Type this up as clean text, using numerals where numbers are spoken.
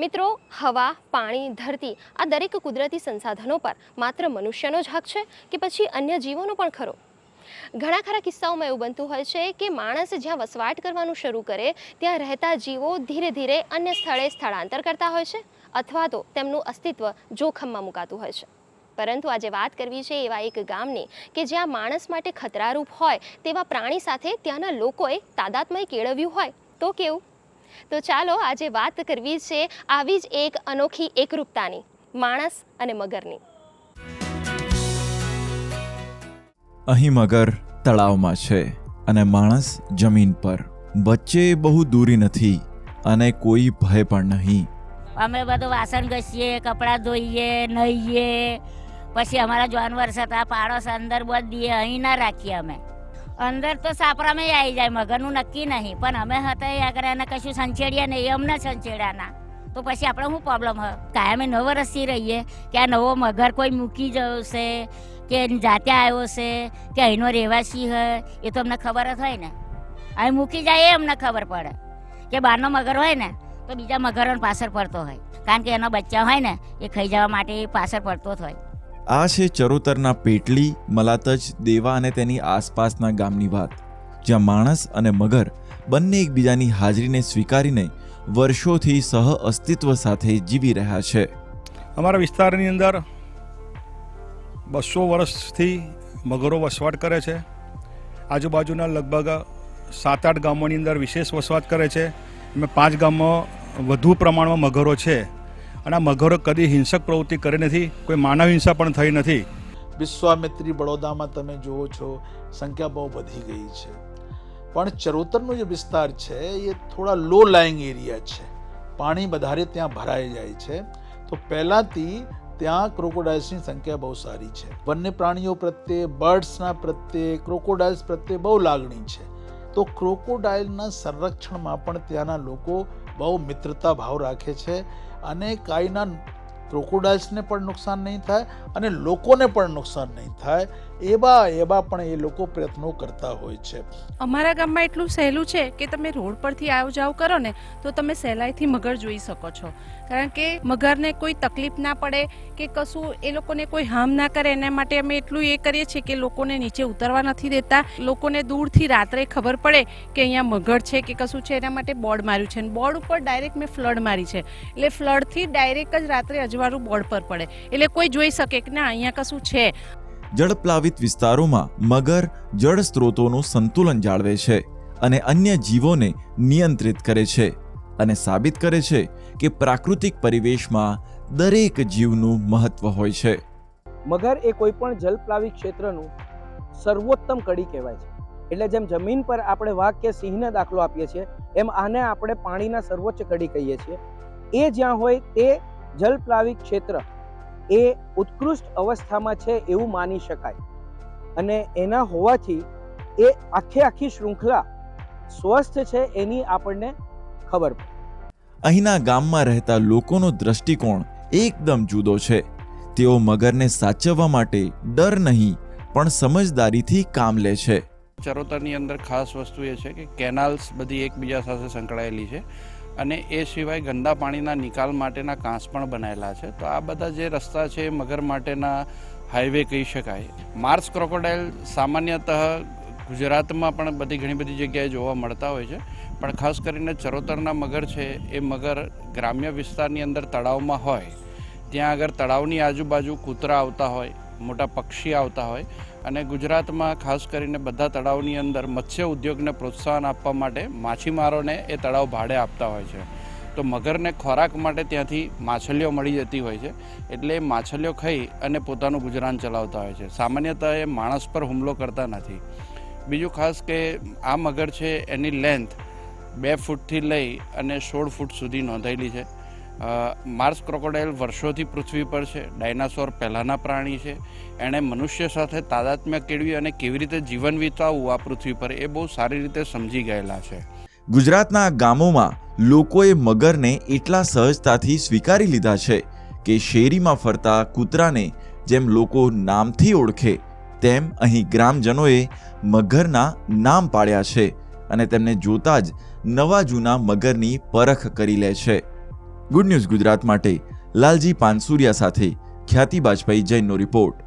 મિત્રો, હવા, પાણી, ધરતી આ દરેક કુદરતી સંસાધનો પર માત્ર મનુષ્યનો જ હક છે કે પછી અન્ય જીવોનો પણ ખરો? ઘણા ખરા કિસ્સાઓમાં એવું બનતું હોય છે કે માણસ જ્યાં વસવાટ કરવાનું શરૂ કરે ત્યાં રહેતા જીવો ધીરે ધીરે અન્ય સ્થળે સ્થળાંતર કરતા હોય છે અથવા તો તેમનું અસ્તિત્વ જોખમમાં મુકાતું હોય છે. પરંતુ આજે વાત કરવી છે એવા એક ગામની કે જ્યાં માણસ માટે ખતરારૂપ હોય તેવા પ્રાણી સાથે ત્યાંના લોકોએ તાદાત્મ્ય કેળવ્યું હોય તો કેવું? તો ચાલો આજે વાત કરવી છે આવી જ એક અનોખી એકરૂપતાની, માણસ અને મગરની. અહીં મગર તળાવમાં છે અને માણસ જમીન પર. વચ્ચે બહુ દૂરી નથી અને કોઈ ભય પણ નહીં. અમે બધું વાસણ ઘસીએ, કપડાં ધોઈએ, નહીએ, પછી અમારા જાનવર હતા પાડોશ અંદર બધીએ, અહીં ના રાખીએ. અમે અંદર તો સાપરામાં આવી જાય, મગરનું નક્કી નહીં, પણ અમે હતા એ આગળ એને કશું સંચેડીએ નહીં, એ અમને સંચેડાના તો પછી આપણે શું પ્રોબ્લેમ હોય? કાયમે 9 વર્ષથી રહીએ કે આ નવો મગર કોઈ મૂકી ગયો છે કે જાતે આવ્યો છે કે અહીંનો રહેવાસી હોય એ તો અમને ખબર જ હોય ને. અહીં મૂકી જાય એ અમને ખબર પડે કે બહારનો મગર હોય ને તો બીજા મગરોને પાછળ પડતો હોય, કારણ કે એનો બચ્ચા હોય ને એ ખાઈ જવા માટે એ પાછળ પડતો જ હોય. આ છે ચરોતરના પેટલી, મલાતજ, દેવા અને તેની આસપાસના ગામની વાત, જ્યાં માણસ અને મગર બંને એકબીજાની હાજરીને સ્વીકારીને વર્ષોથી સહ અસ્તિત્વ સાથે જીવી રહ્યા છે. અમારા વિસ્તારની અંદર 200 વર્ષથી મગરો વસવાટ કરે છે. આજુબાજુના લગભગ 7-8 ગામોની અંદર વિશેષ વસવાટ કરે છે. એમાં 5 ગામમાં વધુ પ્રમાણમાં મગરો છે અને આ મગરો કદી હિંસક પ્રવૃત્તિ કરી નથી, કોઈ માનવ હિંસા પણ થઈ નથી. વિશ્વામિત્રી બડોદામાં તમે જુઓ છો સંખ્યા બહુ વધી ગઈ છે, પણ ચરોતરનો જે વિસ્તાર છે એ થોડા લો લાઇંગ એરિયા છે, પાણી વધારે ત્યાં ભરાઈ જાય છે. તો પહેલાંથી ત્યાં ક્રોકોડાઇલ્સની સંખ્યા બહુ સારી છે. વન્ય પ્રાણીઓ પ્રત્યે, બર્ડ્સના પ્રત્યે, ક્રોકોડાઇલ્સ પ્રત્યે બહુ લાગણી છે. તો ક્રોકોડાઇલના સંરક્ષણમાં પણ ત્યાંના લોકો બહુ મિત્રતા ભાવ રાખે છે અને કાંઈના ક્રોકોડાઇલ્સને પણ નુકસાન નહીં થાય અને લોકોને પણ નુકસાન નહીં થાય એવા પણ એ લોકો પ્રયત્નો કરતા હોય છે. અમારા ગામમાં એટલું સહેલું છે કે તમે રોડ પરથી આવ જાવ કરો ને તો તમે સહેલાઈથી મગર જોઈ શકો છો, કારણ કે મગરને કોઈ તકલીફ ના પડે કે કશું એ લોકોને કોઈ હાર્મ ના કરે એના માટે અમે એટલું એ કરીએ છીએ કે લોકોને નીચે ઉતરવા નથી દેતા. લોકોને દૂરથી રાત્રે ખબર પડે કે અહીંયા મગર છે કે કશું છે એના માટે બોર્ડ માર્યું છે અને બોર્ડ ઉપર ડાયરેક્ટ મેં ફ્લડ મારી છે, એટલે ફ્લડથી ડાયરેક્ટ જ રાત્રે અજવાળું બોર્ડ પર પડે એટલે કોઈ જોઈ શકે કે ના અહીંયા કશું છે. જળપ્લાવિત વિસ્તારોમાં મગર જળ સ્ત્રોતોનું સંતુલન જાળવે છે અને અન્ય જીવોને નિયંત્રિત કરે છે અને સાબિત કરે છે કે પ્રાકૃતિક પરિવેશમાં દરેક જીવનું મહત્વ હોય છે. મગર એ કોઈ પણ જલપ્લાવી ક્ષેત્રનું સર્વોત્તમ કડી કહેવાય છે. એટલે જેમ જમીન પર આપણે વાઘ કે સિંહને દાખલો આપીએ છીએ એમ આને આપણે પાણીના સર્વોચ્ચ કડી કહીએ છીએ. એ જ્યાં હોય તે જલપ્લાવી ક્ષેત્ર એ ઉત્કૃષ્ટ અવસ્થામાં છે એવું માની શકાય અને એના હોવાથી એ આખી શૃંખલા સ્વસ્થ છે એની આપણને ખબર પડે. અહીંના ગામમાં રહેતા લોકોનો દ્રષ્ટિકોણ એકદમ જુદો છે. તેઓ મગરને સાચવવા માટે ડર નહીં પણ સમજદારીથી કામ લે છે. ચરોતરની અંદર ખાસ વસ્તુ એ છે કે કેનાલ્સ બધી એકબીજા સાથે સંકળાયેલી છે અને એ સિવાય ગંદા પાણીના નિકાલ માટેના કાંસ પણ બનાવેલા છે. તો આ બધા જે રસ્તા છે એ મગર માટેના હાઈવે કહી શકાય. માર્સ ક્રોકોડાઇલ સામાન્યતઃ ગુજરાતમાં પણ ઘણી બધી જગ્યાએ જોવા મળતા હોય છે, પણ ખાસ કરીને ચરોતરના મગર છે એ મગર ગ્રામ્ય વિસ્તારની અંદર તળાવમાં હોય ત્યાં આગળ તળાવની આજુબાજુ કૂતરા આવતા હોય, મોટા પક્ષી આવતા હોય અને ગુજરાતમાં ખાસ કરીને બધા તળાવની અંદર મત્સ્ય ઉદ્યોગને પ્રોત્સાહન આપવા માટે માછીમારોને એ તળાવ ભાડે આપતા હોય છે. તો મગરને ખોરાક માટે ત્યાંથી માછલીઓ મળી જતી હોય છે, એટલે એ માછલીઓ ખાઈ અને પોતાનું ગુજરાન ચલાવતા હોય છે. સામાન્યતઃ એ માણસ પર હુમલો કરતા નથી. બીજું ખાસ કે આ મગર છે એની લેન્થ 2 ફૂટથી લઈ અને 16 ફૂટ સુધી નોંધાયેલી છે. માર્સ ક્રોકોડાઇલ વર્ષોથી પૃથ્વી પર છે. ડાયનાસોર પહેલાંના પ્રાણી છે. એણે મનુષ્ય સાથે તાદાત્મ્ય કેળવી અને કેવી રીતે જીવન વિતાવવું આ પૃથ્વી પર એ બહુ સારી રીતે સમજી ગયેલા છે. ગુજરાતના ગામોમાં લોકોએ મગરને એટલા સહજતાથી સ્વીકારી લીધા છે કે શેરીમાં ફરતા કૂતરાને જેમ લોકો નામથી ઓળખે તેમ અહીં ગ્રામજનોએ મગરના નામ પાડ્યા છે અને તેમને જોતા જ નવા જૂના મગરની પરખ કરી લે છે. ગુડ ન્યૂઝ ગુજરાત માટે લાલજી પાનસુરિયા સાથે ખ્યાતિ બાજપાઈ જૈનનો રિપોર્ટ.